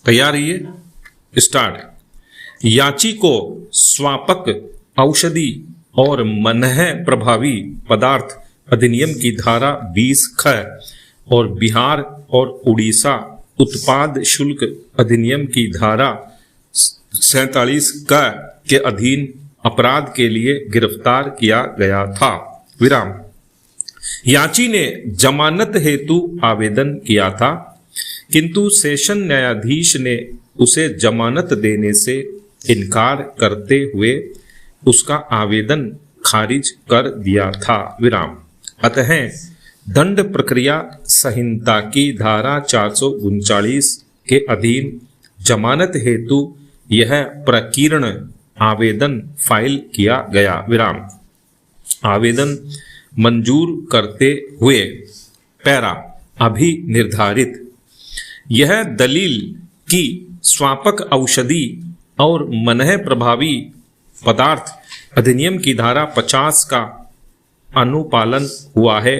तैयार है ये स्टार्ट। याची को स्वापक औषधि और मनह प्रभावी पदार्थ अधिनियम की धारा 20 ख और बिहार और उड़ीसा उत्पाद शुल्क अधिनियम की धारा 47 क के अधीन अपराध के लिए गिरफ्तार किया गया था। विराम। याची ने जमानत हेतु आवेदन किया था, किंतु सेशन न्यायाधीश ने उसे जमानत देने से इनकार करते हुए उसका आवेदन खारिज कर दिया था। विराम। अतः दंड प्रक्रिया संहिता की धारा 439 के अधीन जमानत हेतु यह प्रकीर्ण आवेदन फाइल किया गया। विराम। आवेदन मंजूर करते हुए पैरा अभी निर्धारित यह दलील कि स्वापक औषधि और मनह प्रभावी पदार्थ अधिनियम की धारा 50 का अनुपालन हुआ है।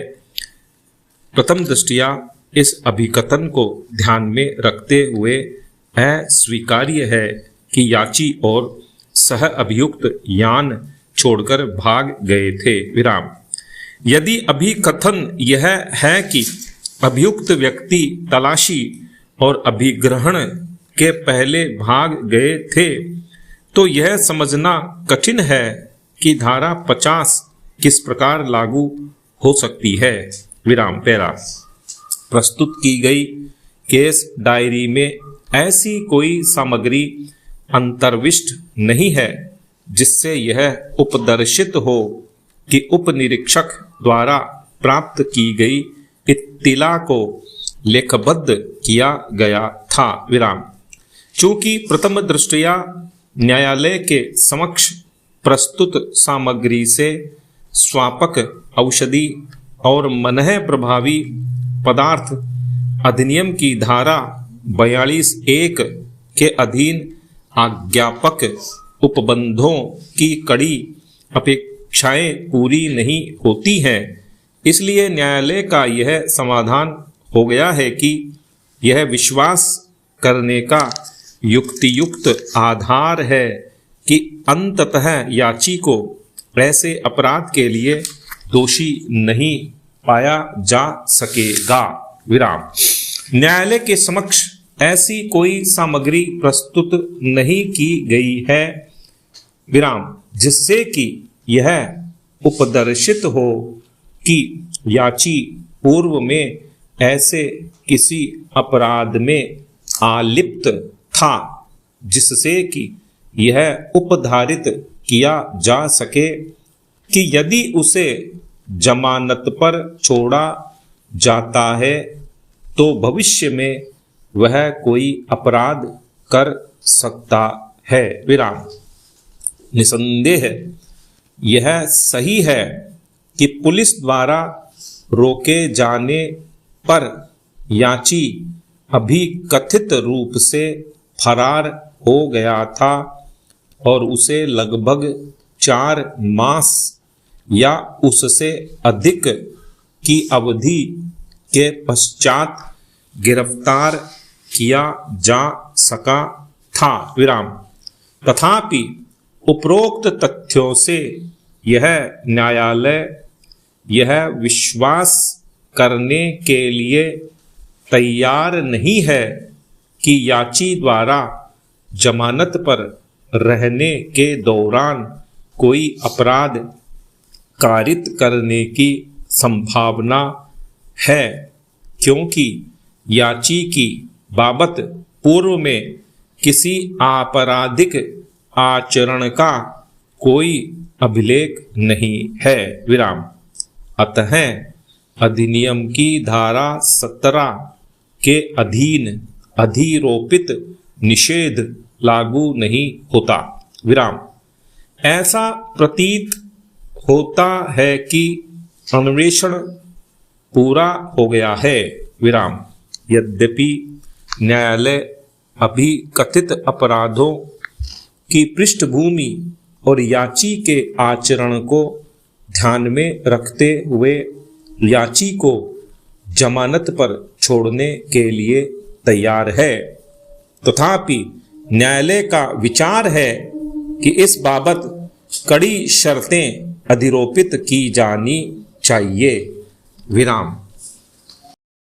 प्रथम दृष्टया इस अभिकथन को ध्यान में रखते हुए अस्वीकार्य है कि याची और सह अभियुक्त यान छोड़कर भाग गए थे। विराम। यदि अभिकथन यह है कि अभियुक्त व्यक्ति तलाशी और अभिग्रहण के पहले भाग गए थे, तो यह समझना कठिन है कि धारा 50 किस प्रकार लागू हो सकती है। विराम। पैरा प्रस्तुत की गई केस डायरी में ऐसी कोई सामग्री अंतर्विष्ट नहीं है जिससे यह उपदर्शित हो कि उपनिरीक्षक द्वारा प्राप्त की गई इत्तिला को लेखबद्ध किया गया था। विराम। चूंकि प्रथम दृष्टया न्यायालय के समक्ष प्रस्तुत सामग्री से स्वापक औषधि और मनह प्रभावी पदार्थ अधिनियम की धारा 42(1) के अधीन आज्ञापक उपबंधों की कड़ी अपेक्षाएं पूरी नहीं होती हैं, इसलिए न्यायालय का यह समाधान हो गया है कि यह विश्वास करने का युक्तियुक्त आधार है कि अंततः याची को ऐसे अपराध के लिए दोषी नहीं पाया जा सकेगा। विराम। न्यायालय के समक्ष ऐसी कोई सामग्री प्रस्तुत नहीं की गई है, विराम, जिससे कि यह उपदर्शित हो कि याची पूर्व में ऐसे किसी अपराध में आलिप्त था जिससे कि यह उपधारित किया जा सके कि यदि उसे जमानत पर छोड़ा जाता है तो भविष्य में वह कोई अपराध कर सकता है। विराम। निसंदेह यह सही है कि पुलिस द्वारा रोके जाने पर याची अभी कथित रूप से फरार हो गया था और उसे लगभग 4 मास या उससे अधिक की अवधि के पश्चात गिरफ्तार किया जा सका था। विराम। तथापि उपरोक्त तथ्यों से यह न्यायालय यह विश्वास करने के लिए तैयार नहीं है कि याची द्वारा जमानत पर रहने के दौरान कोई अपराध कारित करने की संभावना है, क्योंकि याची की बाबत पूर्व में किसी आपराधिक आचरण का कोई अभिलेख नहीं है। विराम। अतः अधिनियम की धारा 17 के अधीन अधिरोपित निषेध लागू नहीं होता। विराम। ऐसा प्रतीत होता है कि अन्वेषण पूरा हो गया है। विराम। यद्यपि न्यायालय अभी कथित अपराधों की पृष्ठभूमि और याची के आचरण को ध्यान में रखते हुए याची को जमानत पर छोड़ने के लिए तैयार है, तथापि न्यायालय का विचार है कि इस बाबत कड़ी शर्तें अधिरोपित की जानी चाहिए। विराम।